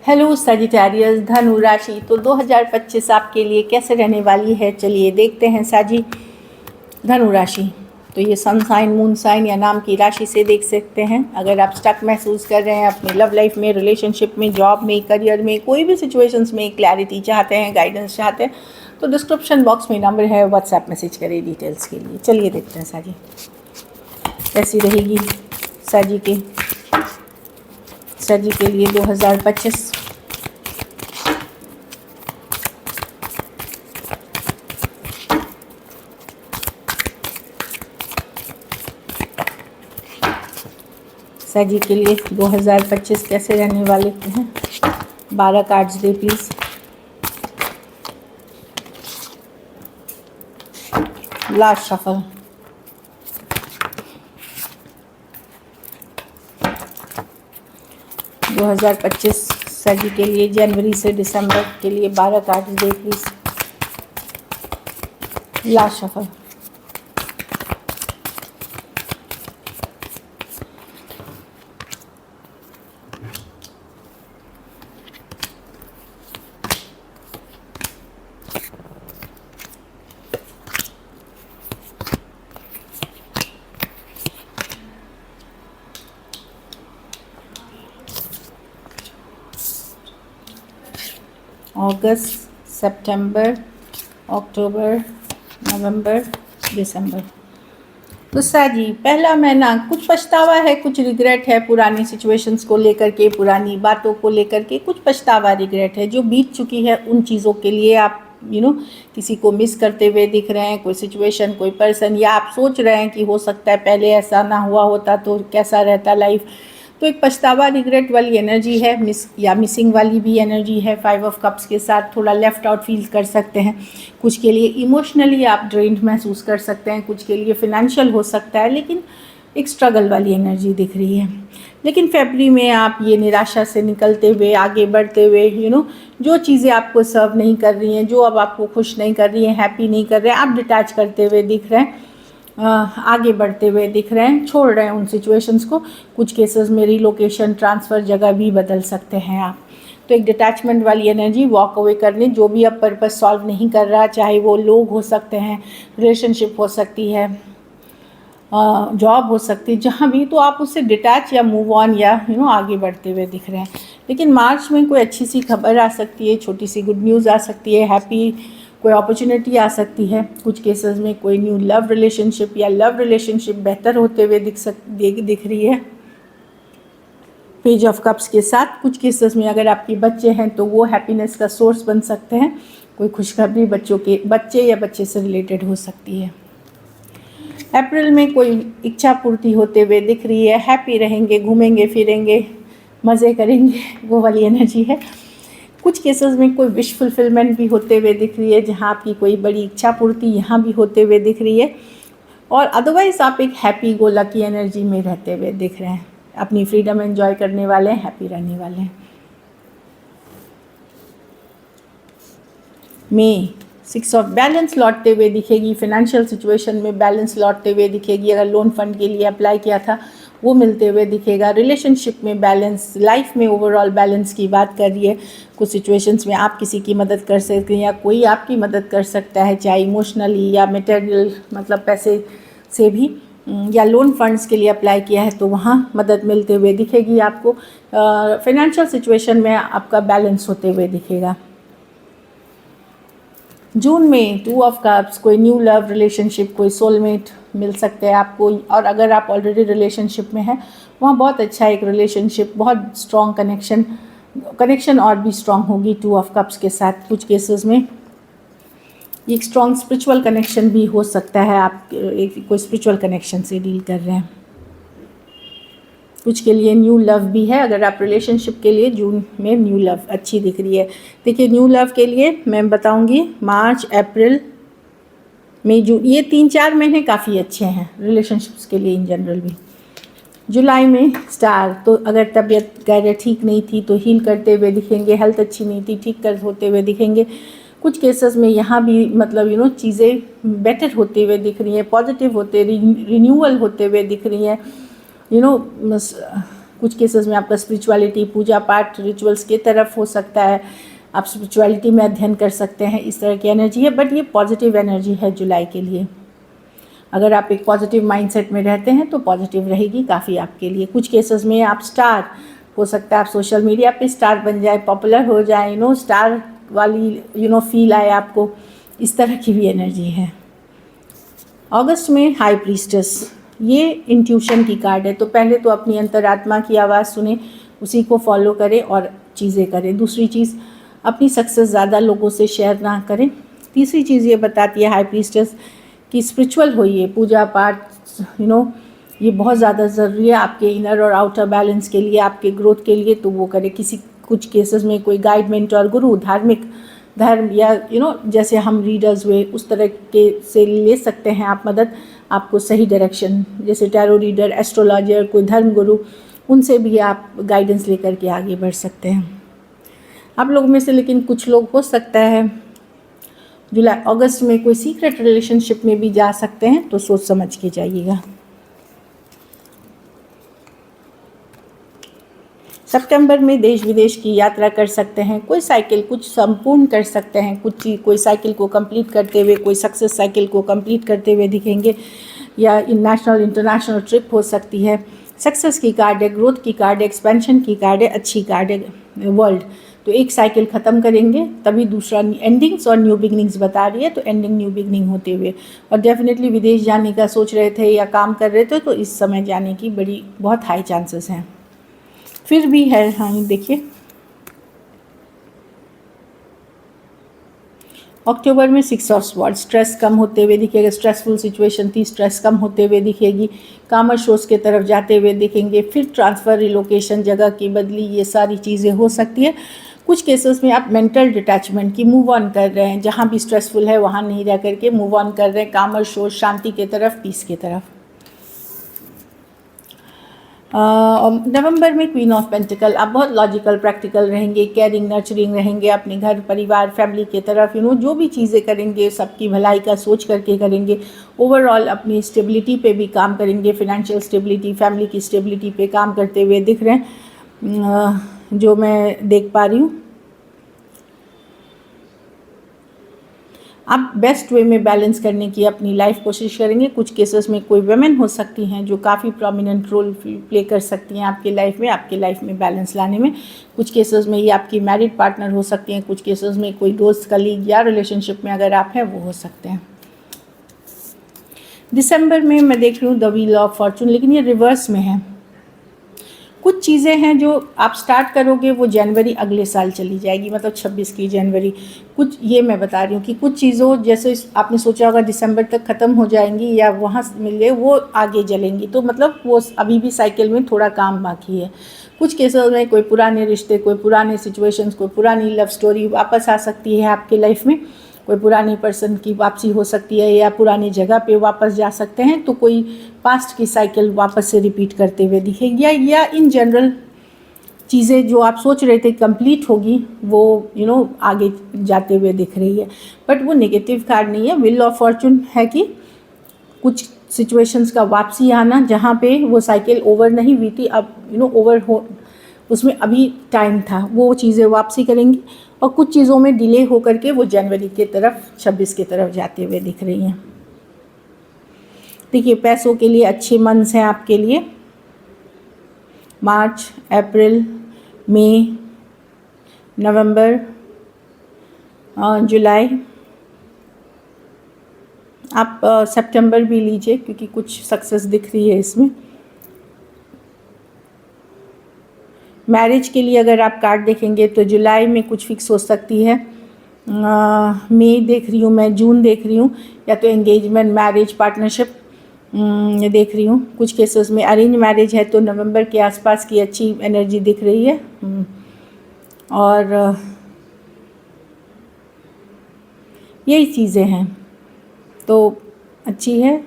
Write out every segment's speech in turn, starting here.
Hello Sagittarius धनु राशि, तो 2025 आपके लिए कैसे रहने वाली है, चलिए देखते हैं। साजी धनु राशि, तो ये सन साइन, मून साइन या नाम की राशि से देख सकते हैं। अगर आप स्टक महसूस कर रहे हैं अपने लव लाइफ में, रिलेशनशिप में, जॉब में, करियर में, कोई भी सिचुएशंस में क्लैरिटी चाहते हैं, गाइडेंस चाहते हैं, तो डिस्क्रिप्शन बॉक्स में नंबर है, व्हाट्सएप मैसेज करें डिटेल्स के लिए। चलिए देखते हैं साजी कैसी रहेगी साजी के लिए 2025। साजी के लिए 2025 कैसे रहने वाले हैं, 12 कार्ड्स दे प्लीज़। Last shuffle. दो 2025 साजी के लिए जनवरी से दिसंबर के लिए 12 कार्ड्स दे प्लीज़। Last shuffle. अगस्त, सितंबर, अक्टूबर, नवंबर, दिसंबर। तो साजी पहला महीना कुछ पछतावा है, कुछ रिग्रेट है पुरानी सिचुएशंस को लेकर के, पुरानी बातों को लेकर के कुछ पछतावा, रिग्रेट है जो बीत चुकी है। उन चीज़ों के लिए आप किसी को मिस करते हुए दिख रहे हैं, कोई सिचुएशन, कोई पर्सन, या आप सोच रहे हैं कि हो सकता है पहले ऐसा ना हुआ होता तो कैसा रहता लाइफ। तो एक पछतावा, रिग्रेट वाली एनर्जी है, मिसिंग वाली भी एनर्जी है। 5 ऑफ कप्स के साथ थोड़ा लेफ्ट आउट फील कर सकते हैं। कुछ के लिए इमोशनली आप ड्रेन्ड महसूस कर सकते हैं, कुछ के लिए फिनेंशियल हो सकता है, लेकिन एक स्ट्रगल वाली एनर्जी दिख रही है। लेकिन फरवरी में आप ये निराशा से निकलते हुए, आगे बढ़ते हुए, जो चीज़ें आपको सर्व नहीं कर रही हैं, जो अब आपको खुश नहीं कर रही हैं, हैप्पी नहीं कर रहे हैं, आप डिटैच करते हुए दिख रहे हैं, आगे बढ़ते हुए दिख रहे हैं, छोड़ रहे हैं उन सिचुएशंस को। कुछ केसेस में रिलोकेशन, ट्रांसफ़र, जगह भी बदल सकते हैं आप। तो एक डिटैचमेंट वाली एनर्जी, वॉक अवे करने, जो भी अब पर्पस सॉल्व नहीं कर रहा, चाहे वो लोग हो सकते हैं, रिलेशनशिप हो सकती है, जॉब हो सकती है, जहाँ भी, तो आप उससे डिटैच या मूव ऑन या आगे बढ़ते हुए दिख रहे हैं। लेकिन मार्च में कोई अच्छी सी खबर आ सकती है, छोटी सी गुड न्यूज़ आ सकती है, हैप्पी कोई अपॉर्चुनिटी आ सकती है। कुछ केसेस में कोई न्यू लव रिलेशनशिप या लव रिलेशनशिप बेहतर होते हुए दिख रही है पेज ऑफ कप्स के साथ। कुछ केसेस में अगर आपके बच्चे हैं तो वो हैप्पीनेस का सोर्स बन सकते हैं। कोई खुशखबरी बच्चे या बच्चे से रिलेटेड हो सकती है। अप्रैल में कोई इच्छा पूर्ति होते हुए दिख रही है, हैप्पी रहेंगे, घूमेंगे फिरेंगे, मज़े करेंगे, वो वाली एनर्जी है। कुछ केसेस में कोई विश फुलफिलमेंट भी होते हुए दिख रही है, जहाँ आपकी कोई बड़ी इच्छा पूर्ति यहाँ भी होते हुए दिख रही है। और अदरवाइज़ आप एक हैप्पी गो लकी एनर्जी में रहते हुए दिख रहे हैं, अपनी फ्रीडम एंजॉय करने वाले हैं, हैप्पी रहने वाले हैं। मई 6 ऑफ बैलेंस लौटते हुए दिखेगी, फिनेंशियल सिचुएशन में बैलेंस लौटते हुए दिखेगी। अगर लोन फंड के लिए अप्लाई किया था वो मिलते हुए दिखेगा। रिलेशनशिप में बैलेंस, लाइफ में ओवरऑल बैलेंस की बात कर रही है। कुछ सिचुएशंस में आप किसी की मदद कर सकते हैं या कोई आपकी मदद कर सकता है, चाहे इमोशनली या मटेरियल, मतलब पैसे से भी, या लोन फंड्स के लिए अप्लाई किया है तो वहाँ मदद मिलते हुए दिखेगी आपको। फाइनेंशियल सिचुएशन में आपका बैलेंस होते हुए दिखेगा। जून में 2 ऑफ कप्स, कोई न्यू लव रिलेशनशिप, कोई सोलमेट मिल सकते हैं आपको। और अगर आप ऑलरेडी रिलेशनशिप में हैं, वहाँ बहुत अच्छा एक रिलेशनशिप, बहुत स्ट्रॉन्ग कनेक्शन और भी स्ट्रॉन्ग होगी 2 ऑफ कप्स के साथ। कुछ केसेस में एक स्ट्रॉन्ग स्पिरिचुअल कनेक्शन भी हो सकता है, आप कोई स्पिरिचुअल कनेक्शन से डील कर रहे हैं। कुछ के लिए न्यू लव भी है। अगर आप रिलेशनशिप के लिए जून में न्यू लव अच्छी दिख रही है। देखिए, न्यू लव के लिए मैं बताऊंगी मार्च, अप्रैल, मई, जून, ये 3-4 महीने काफ़ी अच्छे हैं रिलेशनशिप्स के लिए इन जनरल भी। जुलाई में स्टार, तो अगर तबीयत वगैरह ठीक नहीं थी तो हील करते हुए दिखेंगे, हेल्थ अच्छी नहीं थी ठीक कर होते हुए दिखेंगे। कुछ केसेस में यहाँ भी मतलब चीज़ें बेटर होते हुए दिख रही हैं, पॉजिटिव होते, रिन्यूअल होते हुए दिख रही हैं, कुछ केसेस में आपका स्पिरिचुअलिटी, पूजा पाठ, रिचुअल्स की तरफ हो सकता है, आप स्पिरिचुअलिटी में अध्ययन कर सकते हैं, इस तरह की एनर्जी है। बट ये पॉजिटिव एनर्जी है जुलाई के लिए। अगर आप एक पॉजिटिव माइंडसेट में रहते हैं तो पॉजिटिव रहेगी काफ़ी आपके लिए। कुछ केसेस में आप स्टार, हो सकता है आप सोशल मीडिया पे स्टार बन जाए, पॉपुलर हो जाए, स्टार वाली फील आए आपको, इस तरह की भी एनर्जी है। अगस्त में हाई प्रीस्टेस, ये इंट्यूशन की कार्ड है। तो पहले तो अपनी अंतरात्मा की आवाज़ सुने, उसी को फॉलो करें और चीज़ें करें। दूसरी चीज़, अपनी सक्सेस ज़्यादा लोगों से शेयर ना करें। तीसरी चीज़ ये बताती है हाई प्रीस्टेस कि स्पिरिचुअल होइए, पूजा पाठ ये बहुत ज़्यादा ज़रूरी है आपके इनर और आउटर बैलेंस के लिए, आपके ग्रोथ के लिए, तो वो करें। कुछ केसेस में कोई गाइड, मेंटर, गुरु, धार्मिक धर्म या जैसे हम रीडर्स हुए उस तरह के से ले सकते हैं आप मदद, आपको सही डायरेक्शन, जैसे टैरो रीडर, एस्ट्रोलॉजर, कोई धर्म गुरु, उनसे भी आप गाइडेंस लेकर के आगे बढ़ सकते हैं। आप लोगों में से लेकिन कुछ लोग हो सकता है जुलाई अगस्त में कोई सीक्रेट रिलेशनशिप में भी जा सकते हैं, तो सोच समझ के जाइएगा। सितंबर में देश विदेश की यात्रा कर सकते हैं, कोई साइकिल कुछ संपूर्ण कर सकते हैं, कोई साइकिल को कंप्लीट करते हुए, कोई सक्सेस साइकिल को कंप्लीट करते हुए दिखेंगे, या नेशनल इंटरनेशनल ट्रिप हो सकती है। सक्सेस की कार्ड है, ग्रोथ की कार्ड है, एक्सपेंशन की कार्ड है, अच्छी कार्ड है वर्ल्ड। तो एक साइकिल ख़त्म करेंगे तभी दूसरा, एंडिंग्स और न्यू बिगनिंग्स बता रही है, तो एंडिंग न्यू बिगनिंग होते हुए। और डेफिनेटली विदेश जाने का सोच रहे थे या काम कर रहे थे, तो इस समय जाने की बहुत हाई चांसेस हैं। फिर भी है, हाँ देखिए अक्टूबर में 6 ऑफ स्वॉर्ड्स, स्ट्रेस कम होते हुए दिखेगा। स्ट्रेसफुल सिचुएशन थी, स्ट्रेस कम होते हुए दिखेगी, कॉमर्स शोज के तरफ जाते हुए दिखेंगे। फिर ट्रांसफ़र, रिलोकेशन, जगह की बदली, ये सारी चीज़ें हो सकती है। कुछ केसेस में आप मेंटल डिटैचमेंट की मूव ऑन कर रहे हैं, जहाँ भी स्ट्रेसफुल है वहाँ नहीं रह करके मूव ऑन कर रहे हैं, कॉमर्स शोज, शांति की तरफ, पीस की तरफ। नवंबर में क्वीन ऑफ पेंटिकल, आप बहुत लॉजिकल, प्रैक्टिकल रहेंगे, केयरिंग, नर्चरिंग रहेंगे, अपने घर परिवार फैमिली की तरफ जो भी चीज़ें करेंगे सबकी भलाई का सोच करके करेंगे। ओवरऑल अपनी स्टेबिलिटी पे भी काम करेंगे, फिनेंशियल स्टेबिलिटी, फैमिली की स्टेबिलिटी पे काम करते हुए दिख रहे हैं, जो मैं देख पा रही हूँ। आप बेस्ट वे में बैलेंस करने की अपनी लाइफ कोशिश करेंगे। कुछ केसेस में कोई वुमेन हो सकती हैं जो काफ़ी प्रोमिनेंट रोल प्ले कर सकती हैं आपकी लाइफ में बैलेंस लाने में। कुछ केसेस में ये आपकी मैरिड पार्टनर हो सकती हैं, कुछ केसेस में कोई दोस्त, कलीग या रिलेशनशिप में अगर आप हैं वो हो सकते हैं। दिसंबर में मैं देख रही हूँ द व्हील ऑफ फॉर्चून, लेकिन ये रिवर्स में है। कुछ चीज़ें हैं जो आप स्टार्ट करोगे वो जनवरी अगले साल चली जाएगी, मतलब 26 की जनवरी। कुछ ये मैं बता रही हूँ कि कुछ चीज़ों जैसे आपने सोचा होगा दिसंबर तक ख़त्म हो जाएंगी या वहाँ मिल गए, वो आगे चलेंगी, तो मतलब वो अभी भी साइकिल में थोड़ा काम बाकी है। कुछ केसेस में कोई पुराने रिश्ते, कोई पुराने सिचुएशंस, कोई पुरानी लव स्टोरी वापस आ सकती है आपके लाइफ में, कोई पुरानी पर्सन की वापसी हो सकती है या पुरानी जगह पे वापस जा सकते हैं। तो कोई पास्ट की साइकिल वापस से रिपीट करते हुए दिखेगी, या इन जनरल चीज़ें जो आप सोच रहे थे कंप्लीट होगी वो आगे जाते हुए दिख रही है। बट वो नेगेटिव कार्ड नहीं है। व्हील ऑफ फॉर्चून है कि कुछ सिचुएशंस का वापसी आना, जहाँ पे वो साइकिल ओवर नहीं हुई थी, अब ओवर हो, उसमें अभी टाइम था, वो चीज़ें वापसी करेंगी। और कुछ चीज़ों में डिले हो करके वो जनवरी के तरफ, 26 के तरफ जाते हुए दिख रही हैं। देखिए पैसों के लिए अच्छे मंथ्स हैं आपके लिए, मार्च, अप्रैल, मई, नवंबर, जुलाई। आप सितंबर भी लीजिए क्योंकि कुछ सक्सेस दिख रही है इसमें। मैरिज के लिए अगर आप कार्ड देखेंगे तो जुलाई में कुछ फिक्स हो सकती है, मई देख रही हूँ मैं, जून देख रही हूँ, या तो एंगेजमेंट, मैरिज, पार्टनरशिप देख रही हूँ। कुछ केसेस में अरेंज मैरिज है तो नवंबर के आसपास की अच्छी एनर्जी दिख रही है। और यही चीज़ें हैं तो अच्छी है।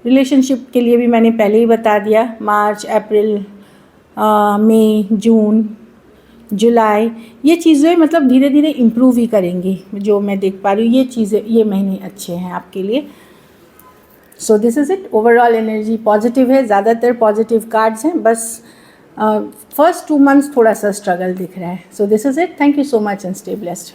रिलेशनशिप के लिए भी मैंने पहले ही बता दिया, मार्च, अप्रैल, मई, जून, जुलाई, ये चीज़ें मतलब धीरे धीरे इम्प्रूव ही करेंगी, जो मैं देख पा रही हूँ। ये चीज़ें, ये महीने अच्छे हैं आपके लिए। So this is it. Overall energy positive है, ज़्यादातर पॉजिटिव कार्ड्स हैं, बस फर्स्ट 2 मंथ्स थोड़ा सा स्ट्रगल दिख रहा है. So this is it. Thank you so much and stay blessed.